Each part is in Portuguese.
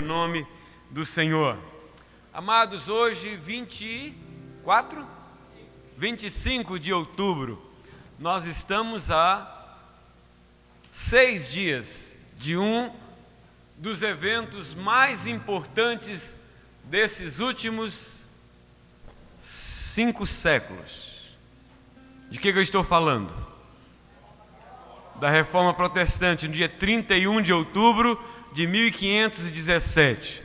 nome do Senhor. Amados, hoje 25 de outubro, nós estamos a 6 dias de um dos eventos mais importantes desses últimos 5 séculos. De que eu estou falando? Da Reforma Protestante, no dia 31 de outubro de 1517,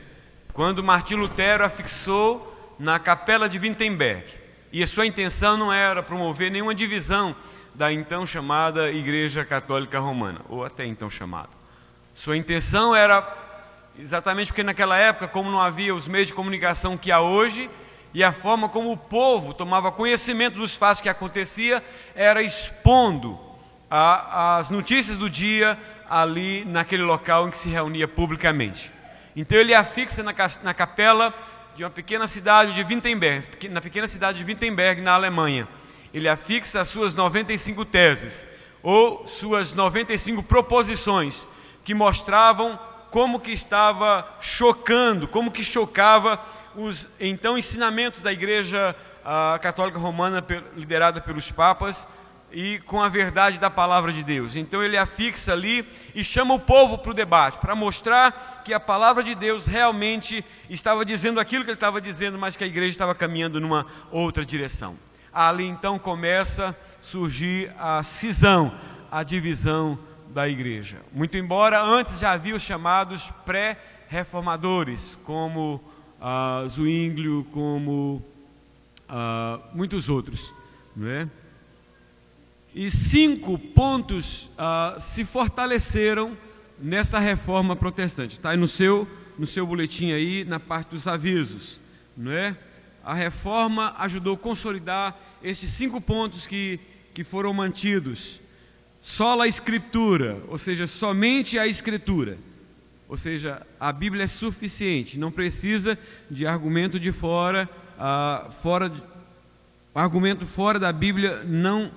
quando Martinho Lutero a fixou na Capela de Wittenberg. E a sua intenção não era promover nenhuma divisão da então chamada Igreja Católica Romana, ou até então chamada. Sua intenção era exatamente porque naquela época, como não havia os meios de comunicação que há hoje, e a forma como o povo tomava conhecimento dos fatos que acontecia, era expondo as notícias do dia ali naquele local em que se reunia publicamente. Então ele afixa na capela de uma pequena cidade de Wittenberg, na pequena cidade de Wittenberg, na Alemanha. Ele afixa as suas 95 teses, ou suas 95 proposições, que mostravam como que estava chocando, como que chocava os então ensinamentos da Igreja Católica Romana, liderada pelos papas, e com a verdade da palavra de Deus. Então ele afixa ali e chama o povo para o debate, para mostrar que a palavra de Deus realmente estava dizendo aquilo que ele estava dizendo, mas que a igreja estava caminhando numa outra direção. Ali então começa a surgir a cisão, a divisão da igreja. Muito embora antes já havia os chamados pré-reformadores, como Zwinglio, como muitos outros, não é? E 5 pontos se fortaleceram nessa reforma protestante. Está aí no seu boletim aí, na parte dos avisos, não é? A reforma ajudou a consolidar esses 5 pontos que foram mantidos. Sola Escritura, ou seja, somente a Escritura. Ou seja, a Bíblia é suficiente, não precisa de argumento de fora, argumento fora da Bíblia não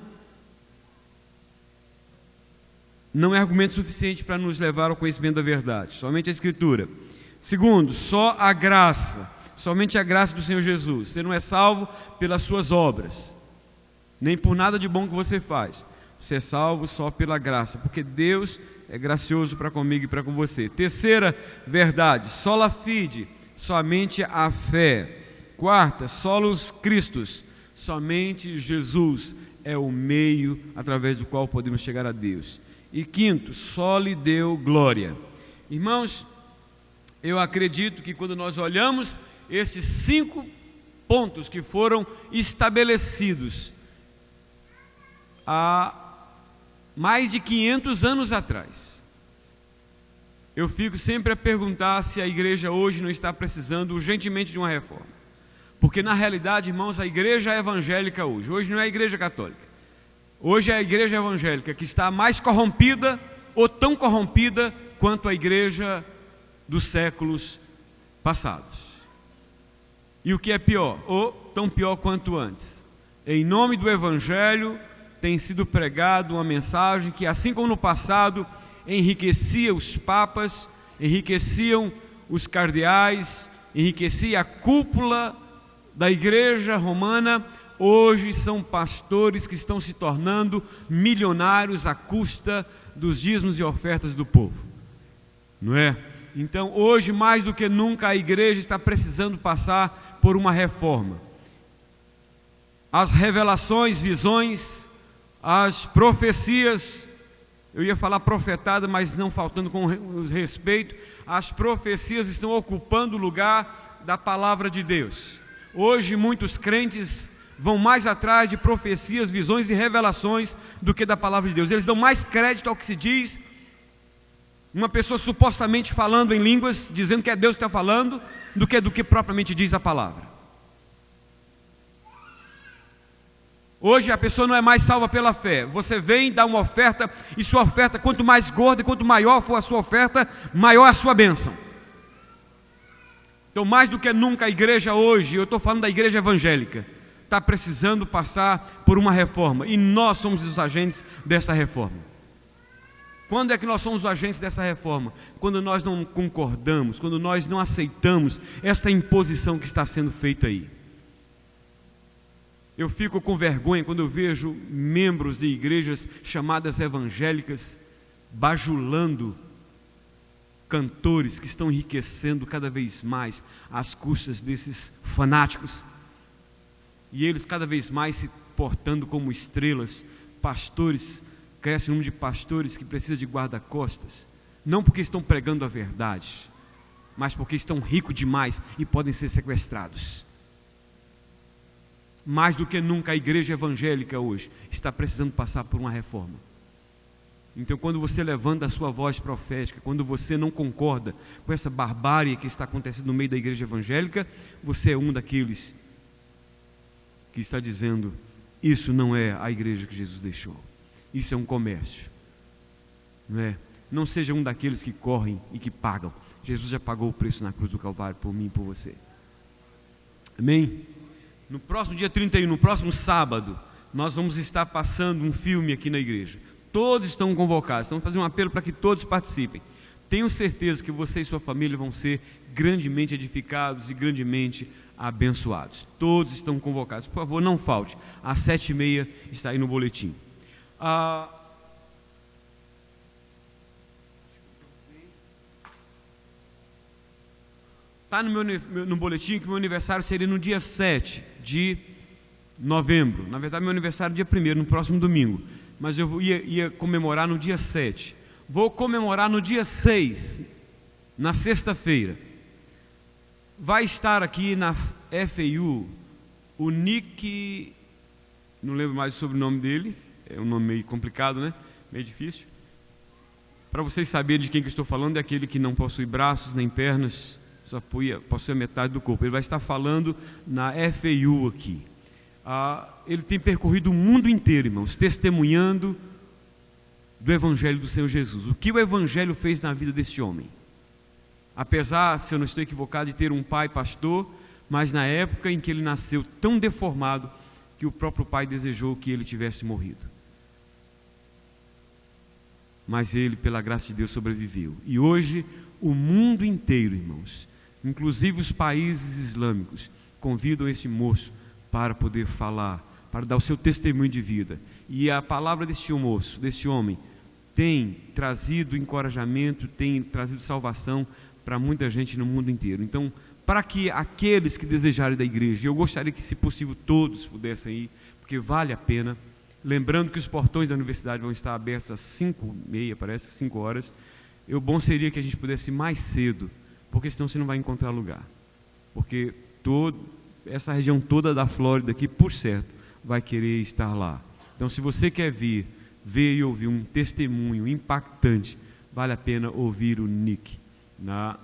é argumento suficiente para nos levar ao conhecimento da verdade, somente a Escritura. Segundo, só a graça, somente a graça do Senhor Jesus. Você não é salvo pelas suas obras, nem por nada de bom que você faz. Você é salvo só pela graça, porque Deus é gracioso para comigo e para com você. Terceira verdade, sola fide, somente a fé. Quarta, solos Christus, somente Jesus é o meio através do qual podemos chegar a Deus. E quinto, só lhe deu glória. Irmãos, eu acredito que quando nós olhamos esses 5 pontos que foram estabelecidos há mais de 500 anos atrás, eu fico sempre a perguntar se a igreja hoje não está precisando urgentemente de uma reforma. Porque na realidade, irmãos, a igreja evangélica hoje não é a igreja católica. Hoje é a igreja evangélica que está mais corrompida ou tão corrompida quanto a igreja dos séculos passados. E o que é pior, ou tão pior quanto antes. Em nome do evangelho tem sido pregado uma mensagem que, assim como no passado, enriquecia os papas, enriqueciam os cardeais, enriquecia a cúpula da igreja romana. Hoje são pastores que estão se tornando milionários à custa dos dízimos e ofertas do povo, não é? Então hoje mais do que nunca a igreja está precisando passar por uma reforma. As revelações, visões, as profecias, eu ia falar profetada, mas não faltando com respeito, as profecias estão ocupando o lugar da palavra de Deus. Hoje muitos crentes vão mais atrás de profecias, visões e revelações do que da palavra de Deus. Eles dão mais crédito ao que se diz, uma pessoa supostamente falando em línguas, dizendo que é Deus que está falando, do que propriamente diz a palavra. Hoje a pessoa não é mais salva pela fé. Você vem, dá uma oferta, e sua oferta, quanto mais gorda e quanto maior for a sua oferta, maior a sua bênção. Então mais do que nunca a igreja hoje, eu estou falando da igreja evangélica, está precisando passar por uma reforma, e nós somos os agentes dessa reforma. Quando é que nós somos os agentes dessa reforma? Quando nós não concordamos, quando nós não aceitamos esta imposição que está sendo feita aí. Eu fico com vergonha quando eu vejo membros de igrejas chamadas evangélicas bajulando cantores que estão enriquecendo cada vez mais às custas desses fanáticos, e eles cada vez mais se portando como estrelas. Pastores, cresce o número de pastores que precisam de guarda-costas, não porque estão pregando a verdade, mas porque estão ricos demais e podem ser sequestrados. Mais do que nunca a igreja evangélica hoje está precisando passar por uma reforma. Então, quando você levanta a sua voz profética, quando você não concorda com essa barbárie que está acontecendo no meio da igreja evangélica, você é um daqueles que está dizendo: isso não é a igreja que Jesus deixou, isso é um comércio, não é? Não seja um daqueles que correm e que pagam. Jesus já pagou o preço na cruz do Calvário por mim e por você. Amém? No próximo dia 31, no próximo sábado, nós vamos estar passando um filme aqui na igreja. Todos estão convocados, estamos fazendo um apelo para que todos participem. Tenho certeza que você e sua família vão ser grandemente edificados e grandemente abençoados. Todos estão convocados, por favor, não falte. Às 7h30 está aí no boletim. Está no boletim que meu aniversário seria no dia 7 de novembro. Na verdade, meu aniversário é dia 1º, no próximo domingo. Mas eu ia comemorar no dia 7. Vou comemorar no dia 6, na sexta-feira. Vai estar aqui na FAU o Nick, não lembro mais o sobrenome dele, é um nome meio complicado, né? Meio difícil. Para vocês saberem de quem que eu estou falando, é aquele que não possui braços nem pernas, só possui a metade do corpo. Ele vai estar falando na FAU aqui. Ele tem percorrido o mundo inteiro, irmãos, testemunhando do Evangelho do Senhor Jesus. O que o Evangelho fez na vida desse homem? Apesar, se eu não estou equivocado, de ter um pai pastor, mas na época em que ele nasceu tão deformado que o próprio pai desejou que ele tivesse morrido. Mas ele, pela graça de Deus, sobreviveu. E hoje, o mundo inteiro, irmãos, inclusive os países islâmicos, convidam esse moço para poder falar, para dar o seu testemunho de vida. E a palavra deste moço, deste homem, tem trazido encorajamento, tem trazido salvação para muita gente no mundo inteiro. Então, para que aqueles que desejarem da igreja, eu gostaria que, se possível, todos pudessem ir, porque vale a pena. Lembrando que os portões da universidade vão estar abertos às 5h30, parece, 5 horas. O bom seria que a gente pudesse ir mais cedo, porque senão você não vai encontrar lugar. Porque essa região toda da Flórida aqui, por certo, vai querer estar lá. Então, se você quer ver e ouvir um testemunho impactante, vale a pena ouvir o Nick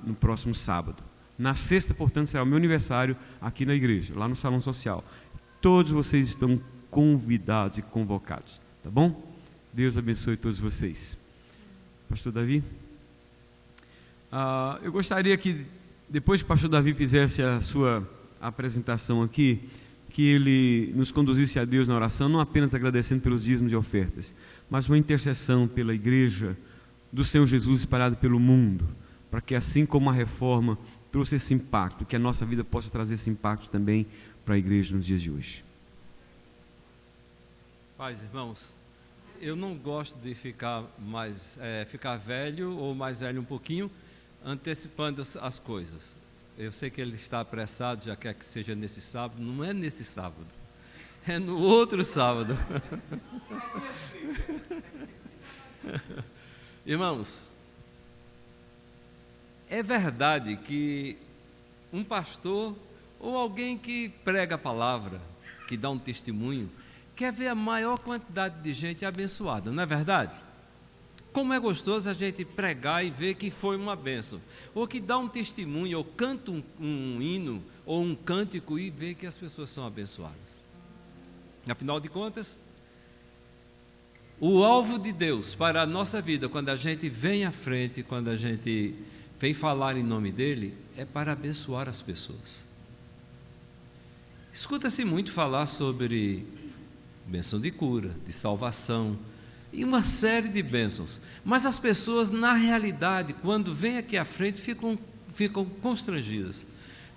no próximo sábado. Na sexta, portanto, será o meu aniversário aqui na igreja, lá no Salão Social. Todos vocês estão convidados e convocados, tá bom? Deus abençoe todos vocês. Pastor Davi? Eu gostaria que, depois que o pastor Davi fizesse a sua apresentação aqui, que ele nos conduzisse a Deus na oração, não apenas agradecendo pelos dízimos e ofertas, mas uma intercessão pela igreja do Senhor Jesus espalhada pelo mundo, para que, assim como a reforma trouxe esse impacto, que a nossa vida possa trazer esse impacto também para a igreja nos dias de hoje. Pais, irmãos, eu não gosto de ficar velho ou mais velho um pouquinho, antecipando as coisas. Eu sei que ele está apressado, já quer que seja nesse sábado. Não é nesse sábado, é no outro sábado. Irmãos, é verdade que um pastor ou alguém que prega a palavra, que dá um testemunho, quer ver a maior quantidade de gente abençoada, não é verdade? Como é gostoso a gente pregar e ver que foi uma bênção, ou que dá um testemunho, ou canta um hino, ou um cântico e ver que as pessoas são abençoadas. Afinal de contas, o alvo de Deus para a nossa vida, quando a gente vem à frente, quando a gente vem falar em nome dEle, é para abençoar as pessoas. Escuta-se muito falar sobre bênção de cura, de salvação, e uma série de bênçãos. Mas as pessoas, na realidade, quando vêm aqui à frente, ficam constrangidas,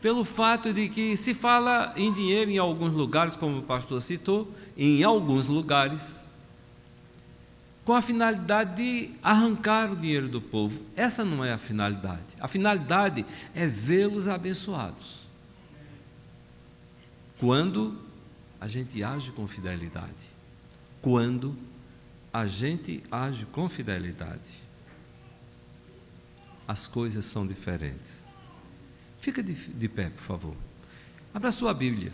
pelo fato de que se fala em dinheiro em alguns lugares, como o pastor citou, em alguns lugares, com a finalidade de arrancar o dinheiro do povo. Essa não é a finalidade. A finalidade é vê-los abençoados. Quando a gente age com fidelidade. Quando a gente age com fidelidade, as coisas são diferentes. Fica de pé, por favor. Abra sua Bíblia.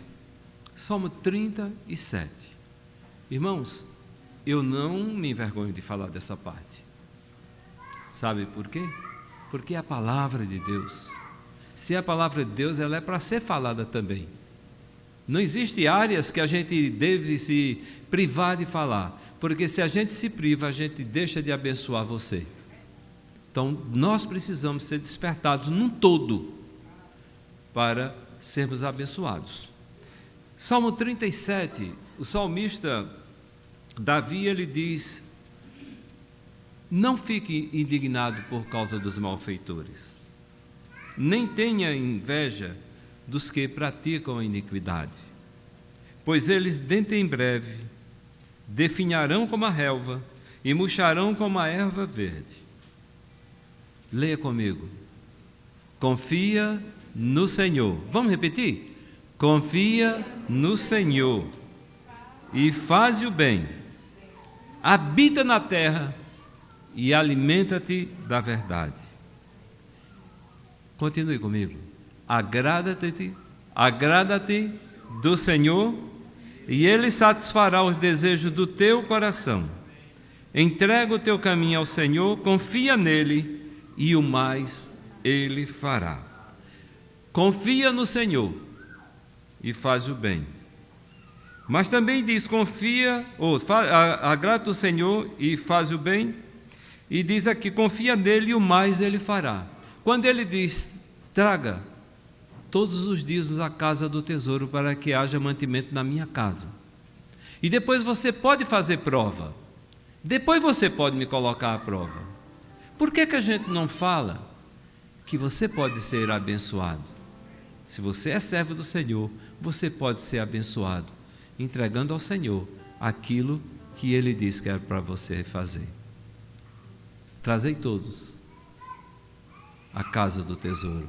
Salmo 37. Irmãos, eu não me envergonho de falar dessa parte. Sabe por quê? Porque é a palavra de Deus. Se é a palavra de Deus, ela é para ser falada também. Não existe áreas que a gente deve se privar de falar, porque se a gente se priva, a gente deixa de abençoar você. Então, nós precisamos ser despertados num todo para sermos abençoados. Salmo 37, o salmista Davi, ele diz: não fique indignado por causa dos malfeitores, nem tenha inveja dos que praticam a iniquidade, pois eles dentro em breve definharão como a relva e murcharão como a erva verde. Leia comigo. Confia no Senhor. Vamos repetir? Confia no Senhor e faz o bem. Habita na terra e alimenta-te da verdade. Continue comigo. Agrada-te do Senhor e Ele satisfará os desejos do teu coração. Entrega o teu caminho ao Senhor, confia nele e o mais Ele fará. Confia no Senhor e faz o bem. Mas também diz, agrada o Senhor e faz o bem, e diz aqui, confia nele e o mais Ele fará. Quando Ele diz, traga todos os dízimos à casa do tesouro para que haja mantimento na minha casa. E depois você pode fazer prova. Depois você pode me colocar à prova. Por que a gente não fala que você pode ser abençoado? Se você é servo do Senhor, você pode ser abençoado, entregando ao Senhor aquilo que Ele diz que é para você fazer. Trazei todos à casa do tesouro,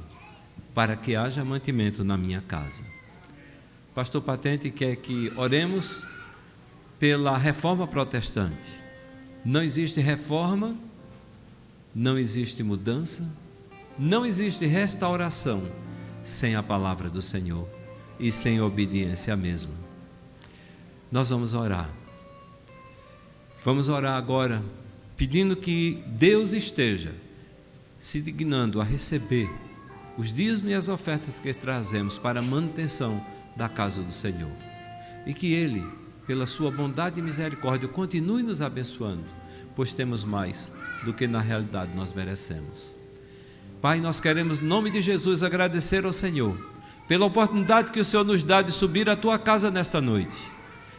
para que haja mantimento na minha casa. Pastor Patente quer que oremos pela reforma protestante. Não existe reforma, não existe mudança, não existe restauração sem a palavra do Senhor e sem obediência mesmo. Nós vamos orar. Vamos orar agora, pedindo que Deus esteja se dignando a receber os dízimos e as ofertas que trazemos para a manutenção da casa do Senhor. E que Ele, pela sua bondade e misericórdia, continue nos abençoando, pois temos mais do que na realidade nós merecemos. Pai, nós queremos, em nome de Jesus, agradecer ao Senhor pela oportunidade que o Senhor nos dá de subir à Tua casa nesta noite.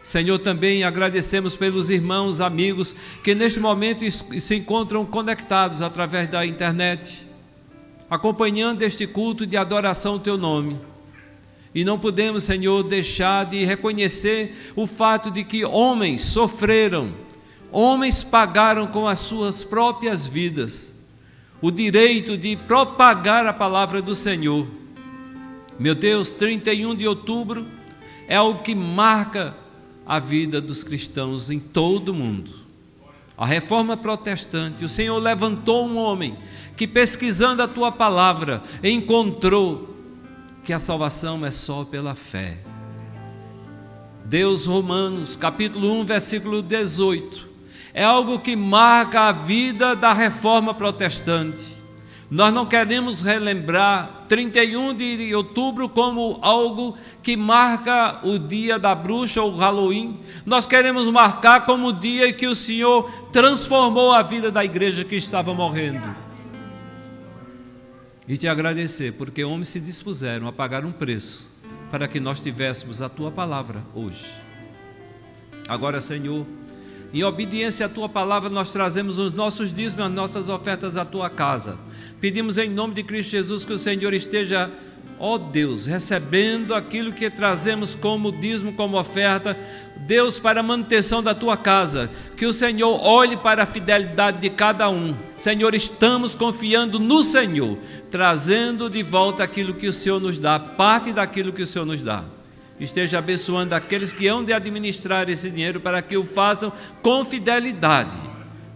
Senhor, também agradecemos pelos irmãos, amigos, que neste momento se encontram conectados através da internet, acompanhando este culto de adoração ao Teu nome. E não podemos, Senhor, deixar de reconhecer o fato de que homens sofreram, homens pagaram com as suas próprias vidas o direito de propagar a palavra do Senhor. Meu Deus, 31 de outubro é o que marca a vida dos cristãos em todo o mundo. A reforma protestante, o Senhor levantou um homem que, pesquisando a Tua palavra, encontrou que a salvação é só pela fé. Deus, Romanos, capítulo 1, versículo 18, é algo que marca a vida da reforma protestante. Nós não queremos relembrar 31 de outubro como algo que marca o dia da bruxa ou Halloween. Nós queremos marcar como o dia em que o Senhor transformou a vida da igreja que estava morrendo. E te agradecer, porque homens se dispuseram a pagar um preço para que nós tivéssemos a Tua palavra hoje. Agora, Senhor, Em obediência à tua palavra, nós trazemos os nossos dízimos e as nossas ofertas à tua casa. Pedimos em nome de Cristo Jesus que o Senhor esteja, ó Deus, recebendo aquilo que trazemos como dízimo, como oferta, Deus, para a manutenção da tua casa. Que o Senhor olhe para a fidelidade de cada um. Senhor, estamos confiando no Senhor, trazendo de volta aquilo que o Senhor nos dá, parte daquilo que o Senhor nos dá. Esteja abençoando aqueles que hão de administrar esse dinheiro, para que o façam com fidelidade,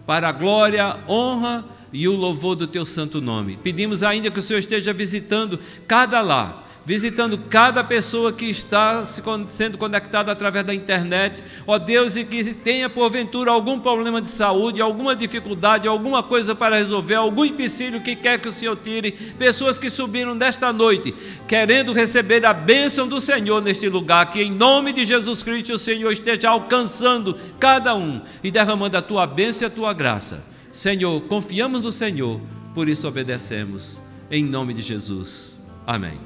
para a glória, honra e o louvor do teu santo nome. Pedimos ainda que o Senhor esteja visitando cada lar, visitando cada pessoa que está sendo conectada através da internet, ó Deus, e que tenha porventura algum problema de saúde, alguma dificuldade, alguma coisa para resolver, algum empecilho que quer que o Senhor tire, pessoas que subiram nesta noite, querendo receber a bênção do Senhor neste lugar, que em nome de Jesus Cristo o Senhor esteja alcançando cada um e derramando a tua bênção e a tua graça. Senhor, confiamos no Senhor, por isso obedecemos, em nome de Jesus. Amém.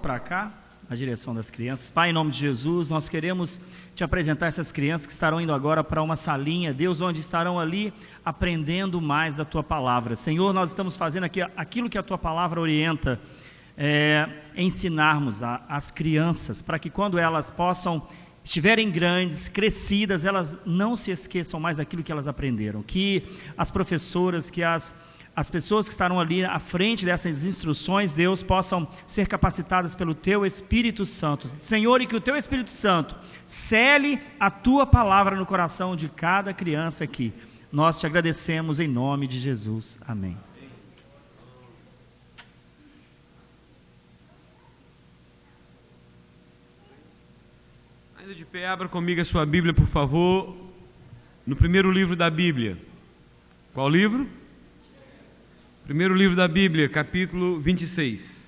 para cá, na direção das crianças. Pai, em nome de Jesus, nós queremos te apresentar essas crianças que estarão indo agora para uma salinha, Deus, onde estarão ali aprendendo mais da tua palavra. Senhor, nós estamos fazendo aqui aquilo que a tua palavra orienta, ensinarmos as crianças, para que quando elas estiverem grandes, crescidas, elas não se esqueçam mais daquilo que elas aprenderam, que as professoras, que as pessoas que estarão ali à frente dessas instruções, Deus, possam ser capacitadas pelo Teu Espírito Santo. Senhor, e que o Teu Espírito Santo cele a Tua palavra no coração de cada criança aqui. Nós te agradecemos em nome de Jesus. Amém. Ainda de pé, abra comigo a sua Bíblia, por favor, no primeiro livro da Bíblia. Qual livro? Primeiro livro da Bíblia, capítulo 26.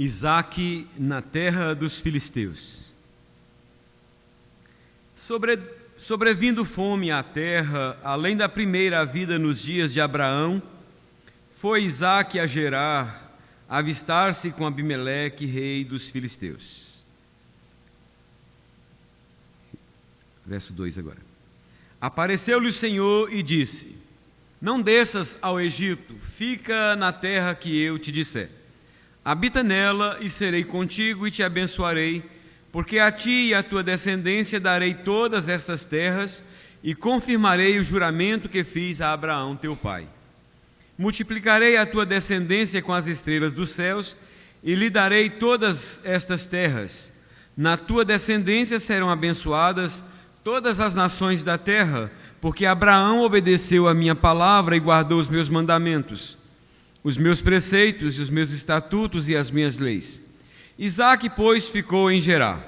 Isaque na terra dos filisteus. Sobrevindo fome à terra, além da primeira vida nos dias de Abraão, foi Isaque a Gerar, avistar-se com Abimeleque, rei dos filisteus. Verso 2 agora. Apareceu-lhe o Senhor e disse: não desças ao Egito, fica na terra que eu te disser. Habita nela e serei contigo e te abençoarei, porque a ti e à tua descendência darei todas estas terras e confirmarei o juramento que fiz a Abraão teu pai. Multiplicarei a tua descendência com as estrelas dos céus e lhe darei todas estas terras. Na tua descendência serão abençoadas todas as nações da terra, porque Abraão obedeceu a minha palavra e guardou os meus mandamentos, os meus preceitos e os meus estatutos e as minhas leis. Isaque, pois, ficou em Gerar.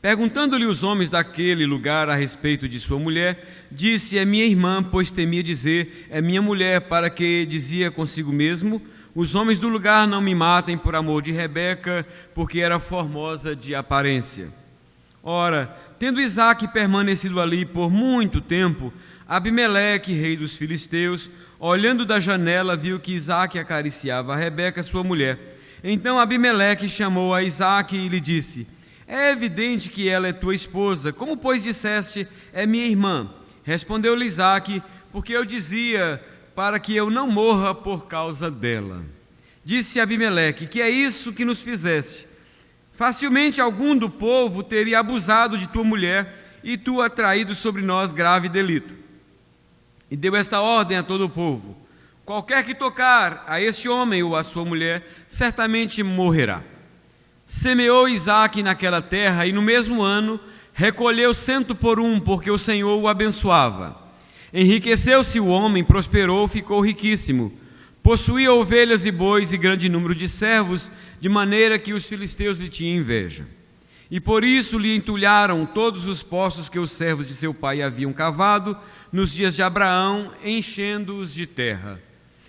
Perguntando-lhe os homens daquele lugar a respeito de sua mulher, disse: é minha irmã, pois temia dizer, é minha mulher, para que dizia consigo mesmo: os homens do lugar não me matem por amor de Rebeca, porque era formosa de aparência. Ora, tendo Isaque permanecido ali por muito tempo, Abimeleque, rei dos filisteus, olhando da janela, viu que Isaque acariciava a Rebeca, sua mulher. Então Abimeleque chamou a Isaque e lhe disse: é evidente que ela é tua esposa. Como, pois, disseste, é minha irmã? Respondeu-lhe Isaque: porque eu dizia, para que eu não morra por causa dela. Disse Abimeleque: que é isso que nos fizeste? Facilmente algum do povo teria abusado de tua mulher, e tu atraído sobre nós grave delito. E deu esta ordem a todo o povo: qualquer que tocar a este homem ou a sua mulher, certamente morrerá. Semeou Isaque naquela terra, e no mesmo ano recolheu 100 por 1, porque o Senhor o abençoava. Enriqueceu-se o homem, prosperou, ficou riquíssimo. Possuía ovelhas e bois e grande número de servos, de maneira que os filisteus lhe tinham inveja. E por isso lhe entulharam todos os poços que os servos de seu pai haviam cavado nos dias de Abraão, enchendo-os de terra.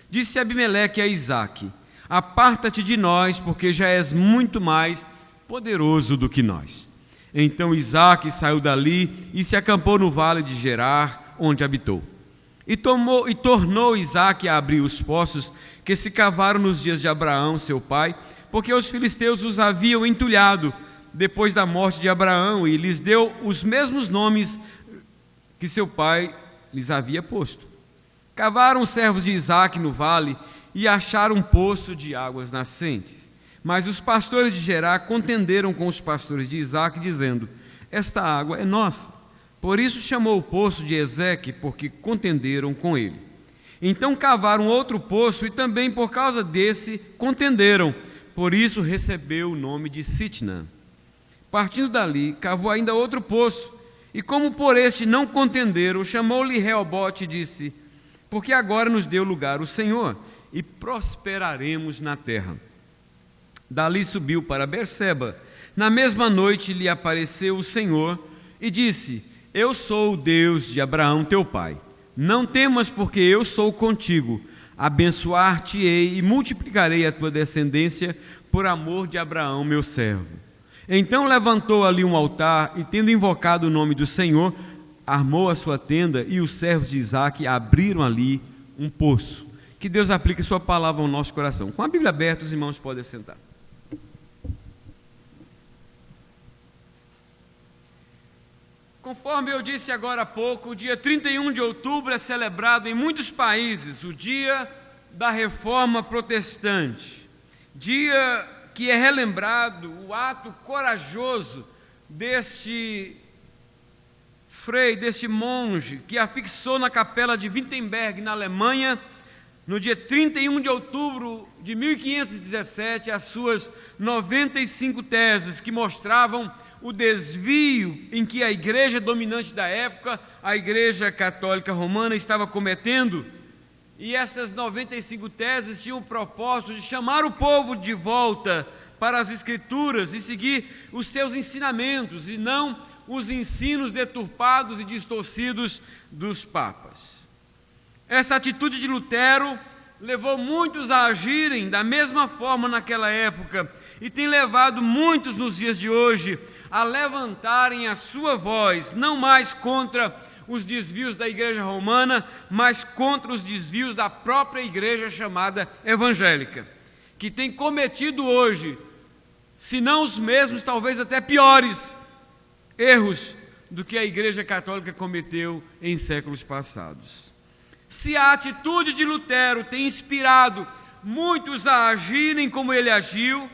Disse Abimeleque a Isaque: aparta-te de nós, porque já és muito mais poderoso do que nós. Então Isaque saiu dali e se acampou no vale de Gerar, onde habitou. E tornou Isaque a abrir os poços que se cavaram nos dias de Abraão, seu pai, porque os filisteus os haviam entulhado depois da morte de Abraão, e lhes deu os mesmos nomes que seu pai lhes havia posto. Cavaram os servos de Isaque no vale e acharam um poço de águas nascentes. Mas os pastores de Gerar contenderam com os pastores de Isaque, dizendo: esta água é nossa. Por isso chamou o poço de Ezeque, porque contenderam com ele. Então cavaram outro poço, e também por causa desse contenderam. Por isso recebeu o nome de Sitnã. Partindo dali, cavou ainda outro poço, e como por este não contenderam, chamou-lhe Reobote e disse: porque agora nos deu lugar o Senhor, e prosperaremos na terra. Dali subiu para Berseba. Na mesma noite lhe apareceu o Senhor e disse: Eu sou o Deus de Abraão teu pai. Não temas, porque eu sou contigo. Abençoar-te-ei e multiplicarei a tua descendência por amor de Abraão meu servo. Então levantou ali um altar e, tendo invocado o nome do Senhor, armou a sua tenda, e os servos de Isaque abriram ali um poço. Que Deus aplique sua palavra ao nosso coração. Com a Bíblia aberta, os irmãos podem sentar. Conforme eu disse agora há pouco, o dia 31 de outubro é celebrado em muitos países o dia da Reforma Protestante. Dia que é relembrado o ato corajoso deste frei, deste monge, que afixou na capela de Wittenberg, na Alemanha, no dia 31 de outubro de 1517, as suas 95 teses que mostravam o desvio em que a igreja dominante da época, a Igreja Católica Romana, estava cometendo. E essas 95 teses tinham o propósito de chamar o povo de volta para as Escrituras e seguir os seus ensinamentos, e não os ensinos deturpados e distorcidos dos papas. Essa atitude de Lutero levou muitos a agirem da mesma forma naquela época, e tem levado muitos nos dias de hoje a levantarem a sua voz, não mais contra os desvios da igreja romana, mas contra os desvios da própria igreja chamada evangélica, que tem cometido hoje, se não os mesmos, talvez até piores erros do que a igreja católica cometeu em séculos passados. Se a atitude de Lutero tem inspirado muitos a agirem como ele agiu,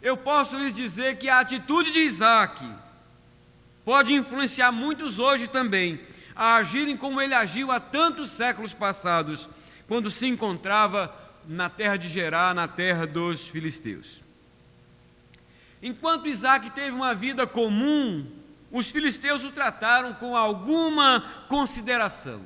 eu posso lhes dizer que a atitude de Isaque pode influenciar muitos hoje também a agirem como ele agiu há tantos séculos passados, quando se encontrava na terra de Gerar, na terra dos filisteus. Enquanto Isaque teve uma vida comum, os filisteus o trataram com alguma consideração,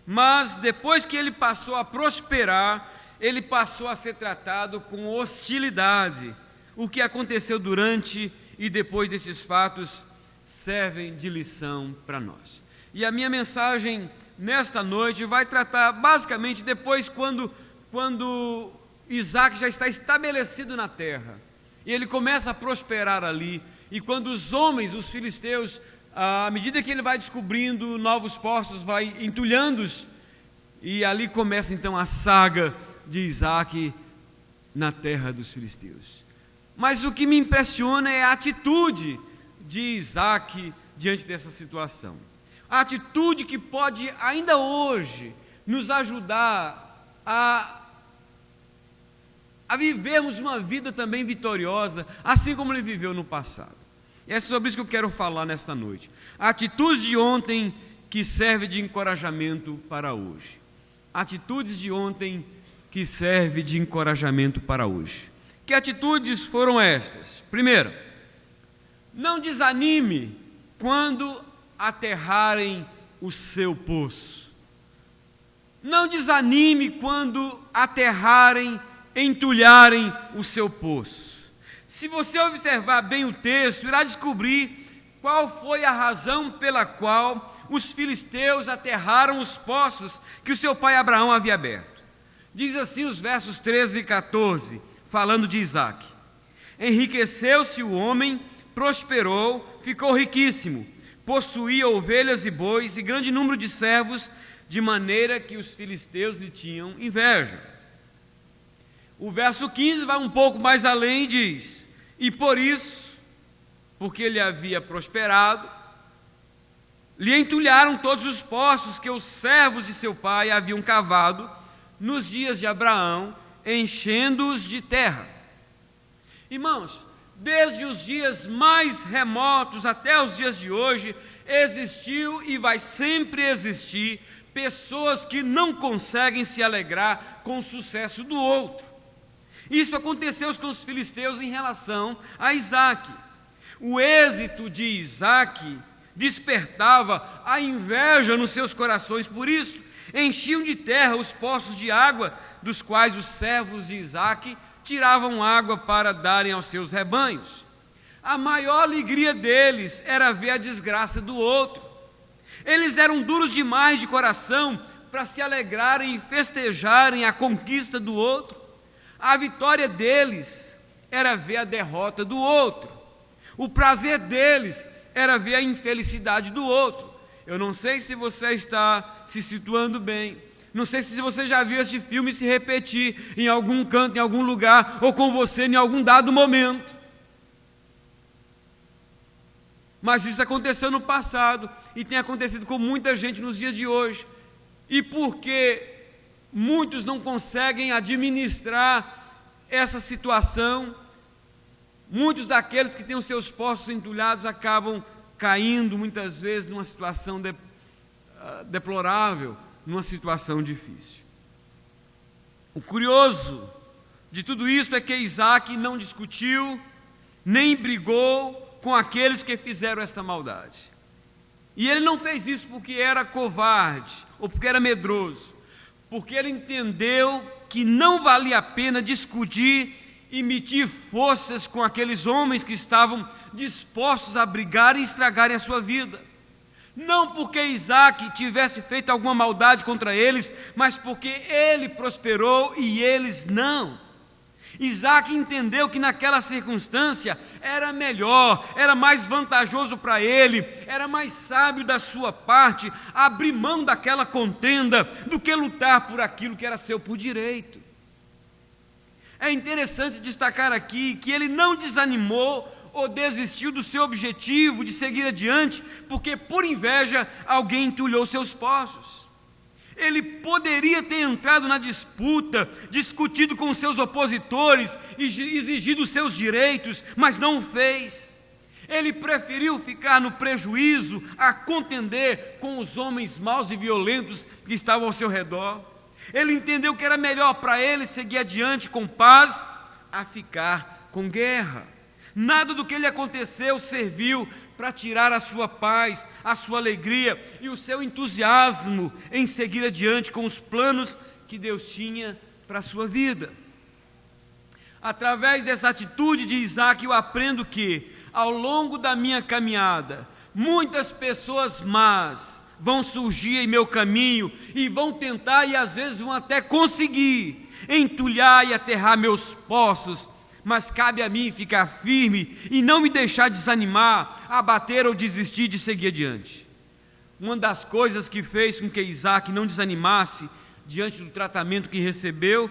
mas depois que ele passou a prosperar, ele passou a ser tratado com hostilidade. O que aconteceu durante e depois desses fatos servem de lição para nós. E a minha mensagem nesta noite vai tratar basicamente depois quando Isaque já está estabelecido na terra, e ele começa a prosperar ali, e quando os homens, os filisteus, à medida que ele vai descobrindo novos postos, vai entulhando-os, e ali começa então a saga de Isaque na terra dos filisteus. Mas o que me impressiona é a atitude de Isaque diante dessa situação. A atitude que pode ainda hoje nos ajudar a vivermos uma vida também vitoriosa, assim como ele viveu no passado. E é sobre isso que eu quero falar nesta noite. A atitude de ontem que serve de encorajamento para hoje. Atitudes de ontem que serve de encorajamento para hoje. Que atitudes foram estas? Primeiro, não desanime quando aterrarem o seu poço. Não desanime quando aterrarem, entulharem o seu poço. Se você observar bem o texto, irá descobrir qual foi a razão pela qual os filisteus aterraram os poços que o seu pai Abraão havia aberto. Diz assim os versos 13 e 14, falando de Isaque: enriqueceu-se o homem, prosperou, ficou riquíssimo, possuía ovelhas e bois e grande número de servos, de maneira que os filisteus lhe tinham inveja. O verso 15 vai um pouco mais além e diz: e por isso, porque ele havia prosperado, lhe entulharam todos os poços que os servos de seu pai haviam cavado nos dias de Abraão, enchendo-os de terra. Irmãos, desde os dias mais remotos até os dias de hoje, existiu e vai sempre existir pessoas que não conseguem se alegrar com o sucesso do outro. Isso aconteceu com os filisteus em relação a Isaque. O êxito de Isaque despertava a inveja nos seus corações, por isso enchiam de terra os poços de água dos quais os servos de Isaque tiravam água para darem aos seus rebanhos. A maior alegria deles era ver a desgraça do outro. Eles eram duros demais de coração para se alegrarem e festejarem a conquista do outro. A vitória deles era ver a derrota do outro. O prazer deles era ver a infelicidade do outro. Eu não sei se você está se situando bem. Não sei se você já viu esse filme se repetir em algum canto, em algum lugar, ou com você em algum dado momento. Mas isso aconteceu no passado e tem acontecido com muita gente nos dias de hoje. E porque muitos não conseguem administrar essa situação, muitos daqueles que têm os seus postos entulhados acabam caindo muitas vezes numa situação deplorável, numa situação difícil. O curioso de tudo isso é que Isaque não discutiu, nem brigou com aqueles que fizeram esta maldade. E ele não fez isso porque era covarde, ou porque era medroso, porque ele entendeu que não valia a pena discutir e medir forças com aqueles homens que estavam dispostos a brigar e estragarem a sua vida. Não porque Isaque tivesse feito alguma maldade contra eles, mas porque ele prosperou e eles não. Isaque entendeu que naquela circunstância era melhor, era mais vantajoso para ele, era mais sábio da sua parte abrir mão daquela contenda do que lutar por aquilo que era seu por direito. É interessante destacar aqui que ele não desanimou ou desistiu do seu objetivo de seguir adiante, porque por inveja alguém entulhou seus poços. Ele poderia ter entrado na disputa, discutido com seus opositores e exigido seus direitos, mas não o fez. Ele preferiu ficar no prejuízo a contender com os homens maus e violentos que estavam ao seu redor. Ele entendeu que era melhor para ele seguir adiante com paz a ficar com guerra. Nada do que lhe aconteceu serviu para tirar a sua paz, a sua alegria e o seu entusiasmo em seguir adiante com os planos que Deus tinha para a sua vida. Através dessa atitude de Isaque, eu aprendo que, ao longo da minha caminhada, muitas pessoas más vão surgir em meu caminho e vão tentar, e às vezes vão até conseguir, entulhar e aterrar meus poços, mas cabe a mim ficar firme e não me deixar desanimar, abater ou desistir de seguir adiante. Uma das coisas que fez com que Isaque não desanimasse diante do tratamento que recebeu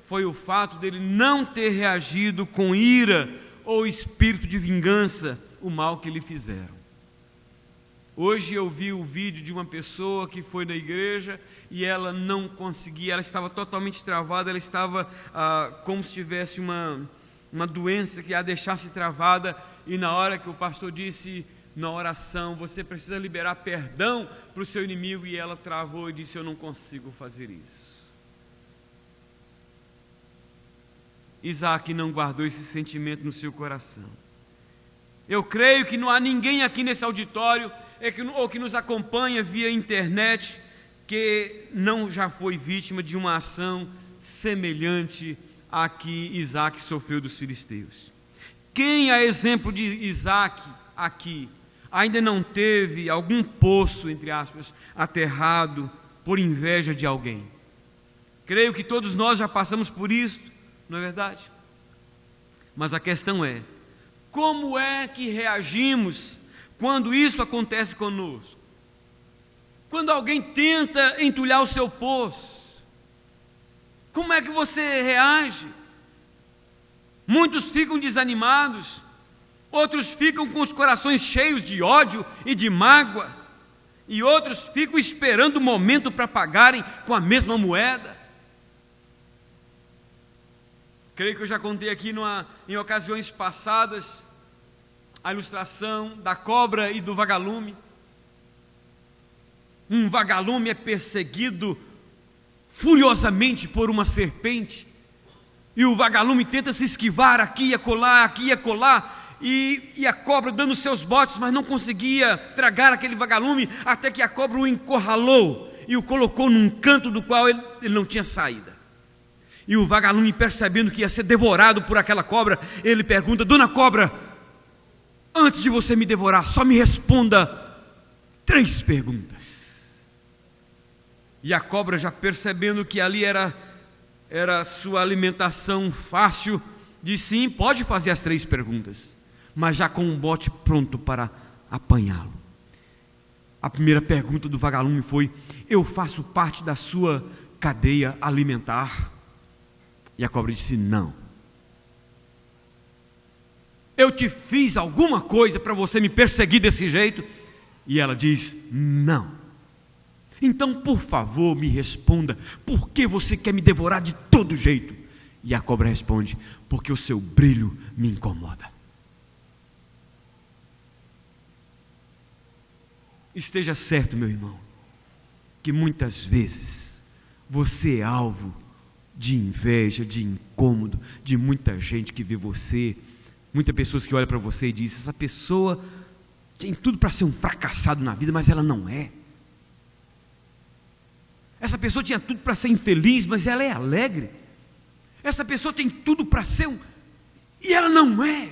foi o fato dele não ter reagido com ira ou espírito de vingança o mal que lhe fizeram. Hoje eu vi o vídeo de uma pessoa que foi na igreja e ela não conseguia, ela estava totalmente travada, ela estava como se tivesse uma doença que a deixasse travada, e na hora que o pastor disse na oração, você precisa liberar perdão para o seu inimigo, e ela travou e disse, eu não consigo fazer isso. Isaque não guardou esse sentimento no seu coração. Eu creio que não há ninguém aqui nesse auditório, ou que nos acompanha via internet, que não já foi vítima de uma ação semelhante a que Isaque sofreu dos filisteus. Quem, a exemplo de Isaque aqui, ainda não teve algum poço, entre aspas, aterrado por inveja de alguém? Creio que todos nós já passamos por isso, não é verdade? Mas a questão é, como é que reagimos quando isso acontece conosco? Quando alguém tenta entulhar o seu poço, como é que você reage? Muitos ficam desanimados, outros ficam com os corações cheios de ódio e de mágoa, e outros ficam esperando o momento para pagarem com a mesma moeda. Creio que eu já contei aqui em ocasiões passadas a ilustração da cobra e do vagalume. Um vagalume é perseguido furiosamente por uma serpente, e o vagalume tenta se esquivar aqui e acolá, e a cobra dando seus botes, mas não conseguia tragar aquele vagalume, até que a cobra o encurralou e o colocou num canto do qual ele não tinha saída. E o vagalume, percebendo que ia ser devorado por aquela cobra, ele pergunta: dona cobra, antes de você me devorar, só me responda 3 perguntas. E a cobra, já percebendo que ali era sua alimentação fácil, disse: sim, pode fazer as 3 perguntas, mas já com um bote pronto para apanhá-lo. A primeira pergunta do vagalume foi: eu faço parte da sua cadeia alimentar? E a cobra disse: não. Eu te fiz alguma coisa para você me perseguir desse jeito? E ela diz: não. Então, por favor, me responda, por que você quer me devorar de todo jeito? E a cobra responde: porque o seu brilho me incomoda. Esteja certo, meu irmão, que muitas vezes você é alvo de inveja, de incômodo, de muita gente que vê você, muitas pessoas que olham para você e dizem: essa pessoa tem tudo para ser um fracassado na vida, mas ela não é. Essa pessoa tinha tudo para ser infeliz, mas ela é alegre. Essa pessoa tem tudo para ser e ela não é.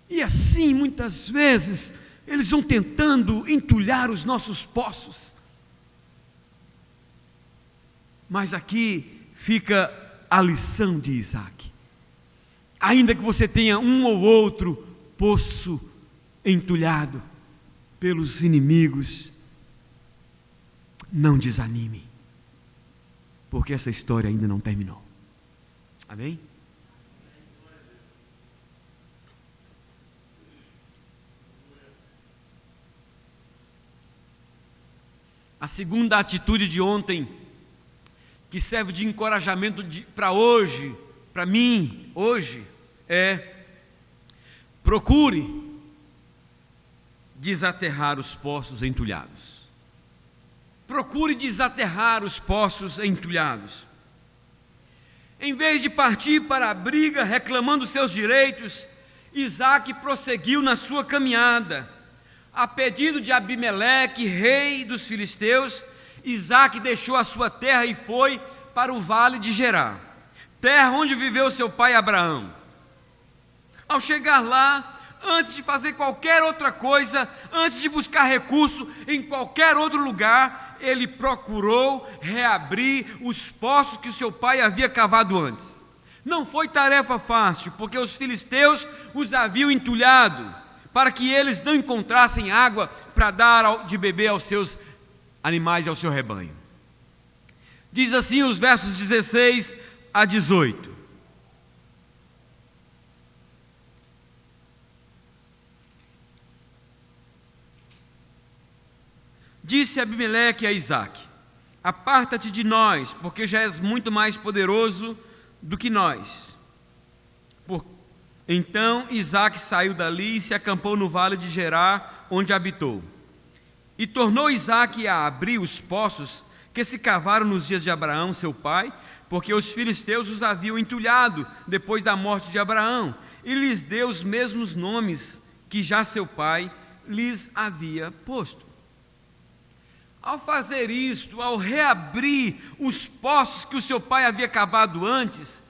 E assim, muitas vezes, eles vão tentando entulhar os nossos poços. Mas aqui fica a lição de Isaac. Ainda que você tenha um ou outro poço entulhado pelos inimigos, não desanime, porque essa história ainda não terminou. Amém? A segunda atitude de ontem, que serve de encorajamento para hoje, para mim, hoje, é: procure desaterrar os poços entulhados. Procure desaterrar os poços entulhados. Em vez de partir para a briga reclamando seus direitos, Isaac prosseguiu na sua caminhada. A pedido de Abimeleque, rei dos filisteus, Isaac deixou a sua terra e foi para o vale de Gerar, terra onde viveu seu pai Abraão. Ao chegar lá, antes de fazer qualquer outra coisa, antes de buscar recurso em qualquer outro lugar, ele procurou reabrir os poços que o seu pai havia cavado antes. Não foi tarefa fácil, porque os filisteus os haviam entulhado, para que eles não encontrassem água para dar de beber aos seus animais e ao seu rebanho. Diz assim os versos 16 a 18. Disse Abimeleque a Isaac: aparta-te de nós, porque já és muito mais poderoso do que nós. Então Isaac saiu dali e se acampou no vale de Gerar, onde habitou. E tornou Isaac a abrir os poços que se cavaram nos dias de Abraão, seu pai, porque os filisteus os haviam entulhado depois da morte de Abraão, e lhes deu os mesmos nomes que já seu pai lhes havia posto. Ao fazer isto, ao reabrir os poços que o seu pai havia cavado antes,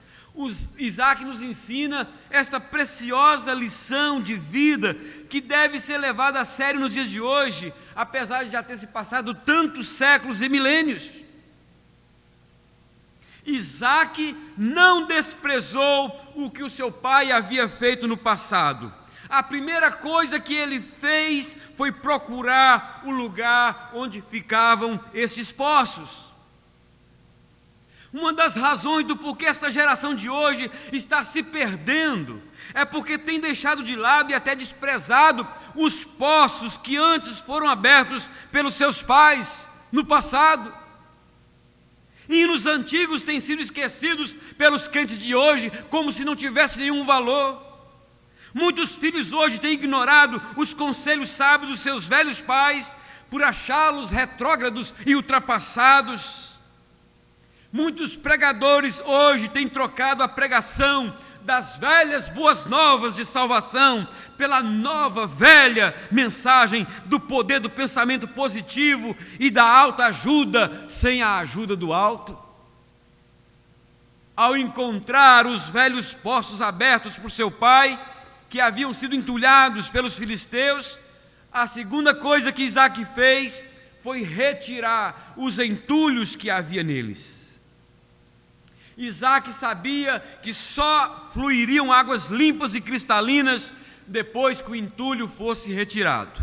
Isaac nos ensina esta preciosa lição de vida que deve ser levada a sério nos dias de hoje, apesar de já ter se passado tantos séculos e milênios. Isaac não desprezou o que o seu pai havia feito no passado. A primeira coisa que ele fez foi procurar o lugar onde ficavam esses poços. Uma das razões do porquê esta geração de hoje está se perdendo é porque tem deixado de lado e até desprezado os poços que antes foram abertos pelos seus pais no passado. Hinos antigos têm sido esquecidos pelos crentes de hoje como se não tivesse nenhum valor. Muitos filhos hoje têm ignorado os conselhos sábios dos seus velhos pais por achá-los retrógrados e ultrapassados. Muitos pregadores hoje têm trocado a pregação das velhas boas novas de salvação, pela nova velha mensagem do poder do pensamento positivo e da autoajuda sem a ajuda do alto. Ao encontrar os velhos poços abertos por seu pai, que haviam sido entulhados pelos filisteus, a segunda coisa que Isaac fez foi retirar os entulhos que havia neles. Isaac sabia que só fluiriam águas limpas e cristalinas depois que o entulho fosse retirado.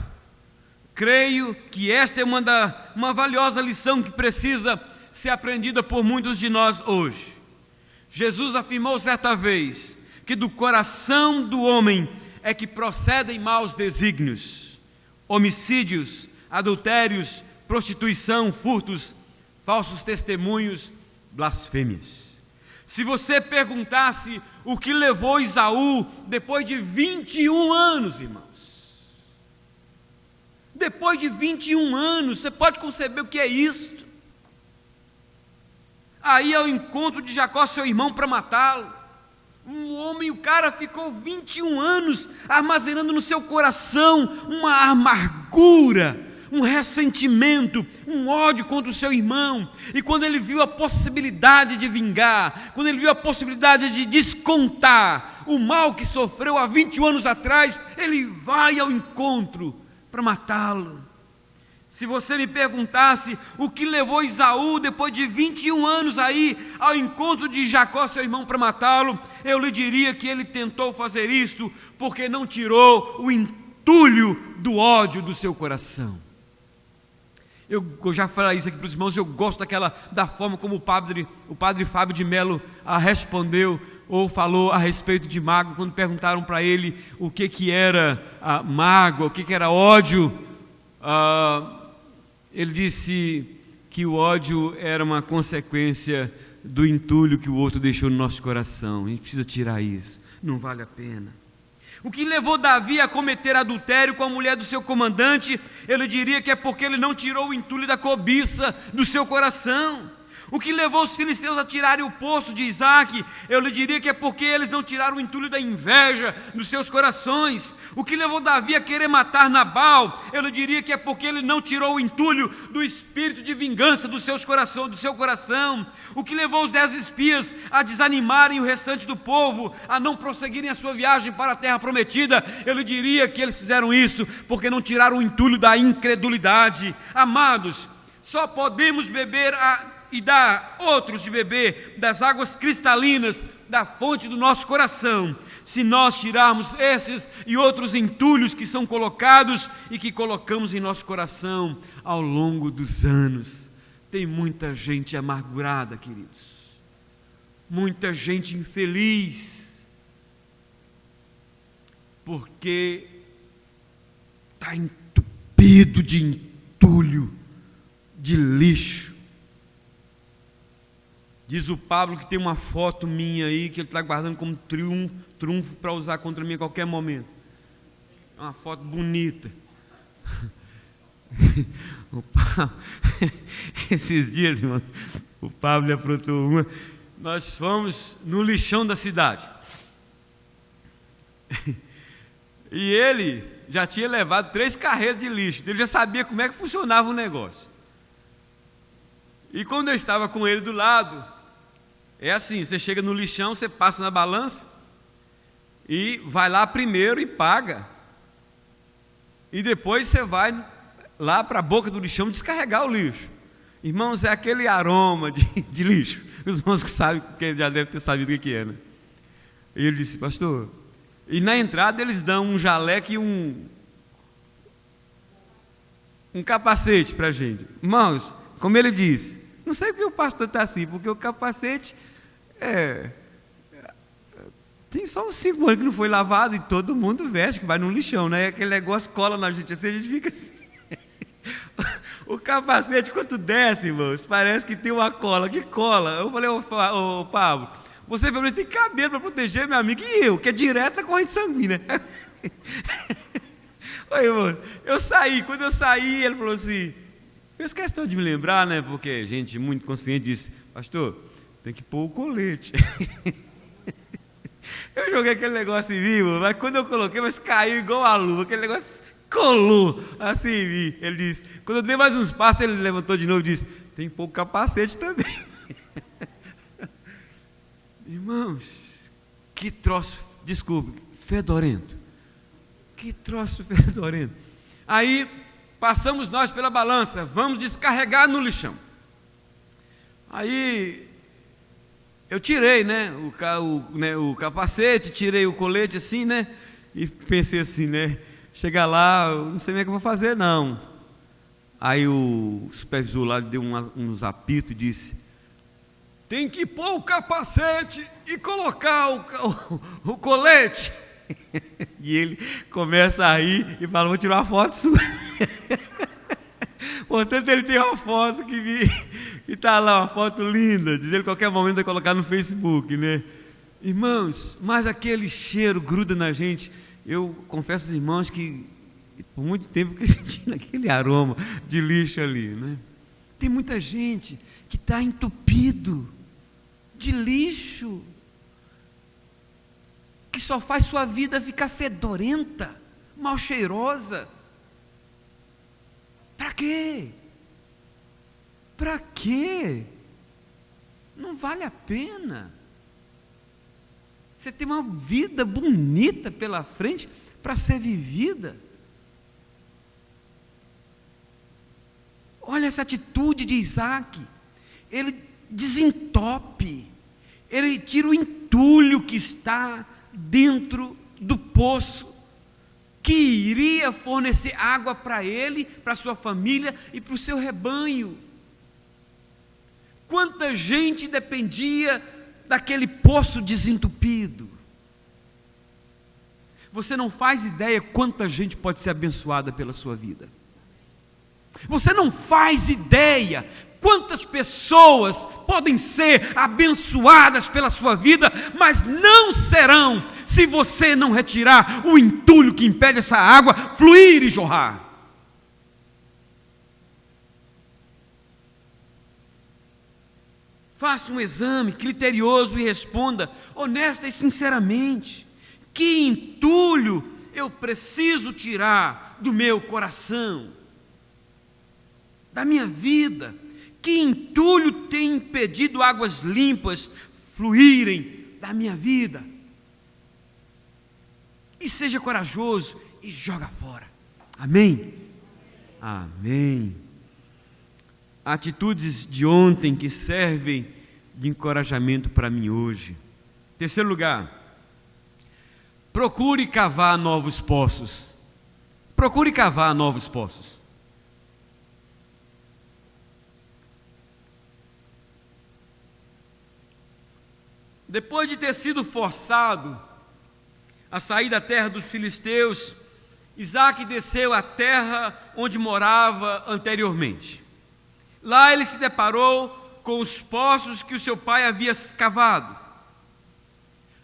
Creio que esta é uma valiosa lição que precisa ser aprendida por muitos de nós hoje. Jesus afirmou certa vez que do coração do homem é que procedem maus desígnios, homicídios, adultérios, prostituição, furtos, falsos testemunhos, blasfêmias. Se você perguntasse o que levou Esaú depois de 21 anos, irmãos, depois de 21 anos, você pode conceber o que é isso? Aí ao encontro de Jacó, seu irmão, para matá-lo. O cara ficou 21 anos armazenando no seu coração uma amargura, um ressentimento, um ódio contra o seu irmão. E quando ele viu a possibilidade de vingar, quando ele viu a possibilidade de descontar o mal que sofreu há 21 anos atrás, ele vai ao encontro para matá-lo. Se você me perguntasse o que levou Esaú, depois de 21 anos aí, ao encontro de Jacó, seu irmão, para matá-lo, eu lhe diria que ele tentou fazer isto porque não tirou o entulho do ódio do seu coração. Eu já falei isso aqui para os irmãos, eu gosto da forma como o padre Fábio de Mello respondeu ou falou a respeito de mágoa, quando perguntaram para ele o que era a mágoa, o que era ódio. Ele disse que o ódio era uma consequência do entulho que o outro deixou no nosso coração. A gente precisa tirar isso, não vale a pena. O que levou Davi a cometer adultério com a mulher do seu comandante, ele diria que é porque ele não tirou o entulho da cobiça do seu coração. O que levou os filisteus a tirarem o poço de Isaac, eu lhe diria que é porque eles não tiraram o entulho da inveja dos seus corações. O que levou Davi a querer matar Nabal, eu lhe diria que é porque ele não tirou o entulho do espírito de vingança do seu coração. O que levou os 10 espias a desanimarem o restante do povo, a não prosseguirem a sua viagem para a terra prometida, eu lhe diria que eles fizeram isso porque não tiraram o entulho da incredulidade. Amados, só podemos beber e dar outros de beber das águas cristalinas da fonte do nosso coração, se nós tirarmos esses e outros entulhos que são colocados e que colocamos em nosso coração ao longo dos anos. Tem muita gente amargurada, queridos, muita gente infeliz, porque está entupido de entulho, de lixo. Diz o Pablo que tem uma foto minha aí, que ele está guardando como trunfo para usar contra mim a qualquer momento. É uma foto bonita. Esses dias, irmão, o Pablo aprontou uma. Nós fomos no lixão da cidade. E ele já tinha levado 3 carretas de lixo. Ele já sabia como é que funcionava o negócio. E quando eu estava com ele do lado, é assim, você chega no lixão, você passa na balança e vai lá primeiro e paga. E depois você vai lá para a boca do lixão descarregar o lixo. Irmãos, é aquele aroma de lixo. Os irmãos que sabem, que já devem ter sabido o que é, né? E ele disse, pastor, e na entrada eles dão um jaleco e um capacete para a gente. Irmãos, como ele disse, não sei porque o pastor está assim, porque o capacete tem só uns 5 anos que não foi lavado e todo mundo veste, que vai no lixão, né? Aquele negócio cola na gente assim, a gente fica assim. O capacete, quando desce, irmãos, parece que tem uma cola que cola. Eu falei, ô Pablo, você pelo menos tem cabelo para proteger, meu amigo, e eu, que é direto a corrente sanguínea. Oi, irmãos, quando eu saí, ele falou assim, fez questão de me lembrar, né? Porque gente muito consciente disse, pastor, tem que pôr o colete. Eu joguei aquele negócio em mim, mas quando eu coloquei, mas caiu igual a luva, aquele negócio colou assim em mim. Ele disse, quando eu dei mais uns passos, ele levantou de novo e disse, tem pouco capacete também. Irmãos, que troço, desculpe, fedorento. Que troço fedorento. Aí, passamos nós pela balança, vamos descarregar no lixão. Aí, eu tirei, né, o capacete, tirei o colete assim, né, e pensei assim, né, chegar lá, eu não sei como é que eu vou fazer, não. Aí o supervisor lá deu uns apitos e disse, tem que pôr o capacete e colocar o colete. E ele começa a rir e fala, vou tirar uma foto sua. Portanto, ele tem uma foto que está lá, uma foto linda, diz ele, qualquer momento vai colocar no Facebook, né? Irmãos, mas aquele cheiro gruda na gente. Eu confesso aos irmãos que por muito tempo que sentindo aquele aroma de lixo ali, né? Tem muita gente que está entupido de lixo, que só faz sua vida ficar fedorenta, mal cheirosa. Para quê? Para quê? Não vale a pena. Você tem uma vida bonita pela frente para ser vivida. Olha essa atitude de Isaac. Ele desentope, ele tira o entulho que está dentro do poço, que iria fornecer água para ele, para sua família e para o seu rebanho. Quanta gente dependia daquele poço desentupido. Você não faz ideia quanta gente pode ser abençoada pela sua vida. Você não faz ideia quantas pessoas podem ser abençoadas pela sua vida, mas não serão se você não retirar o entulho que impede essa água fluir e jorrar. Faça um exame criterioso e responda honesta e sinceramente: que entulho eu preciso tirar do meu coração, da minha vida? Que entulho tem impedido águas limpas fluírem da minha vida? E seja corajoso e joga fora. Amém? Amém. Atitudes de ontem que servem de encorajamento para mim hoje. Terceiro lugar, procure cavar novos poços. Procure cavar novos poços. Depois de ter sido forçado a sair da terra dos filisteus, Isaac desceu à terra onde morava anteriormente. Lá ele se deparou com os poços que o seu pai havia cavado.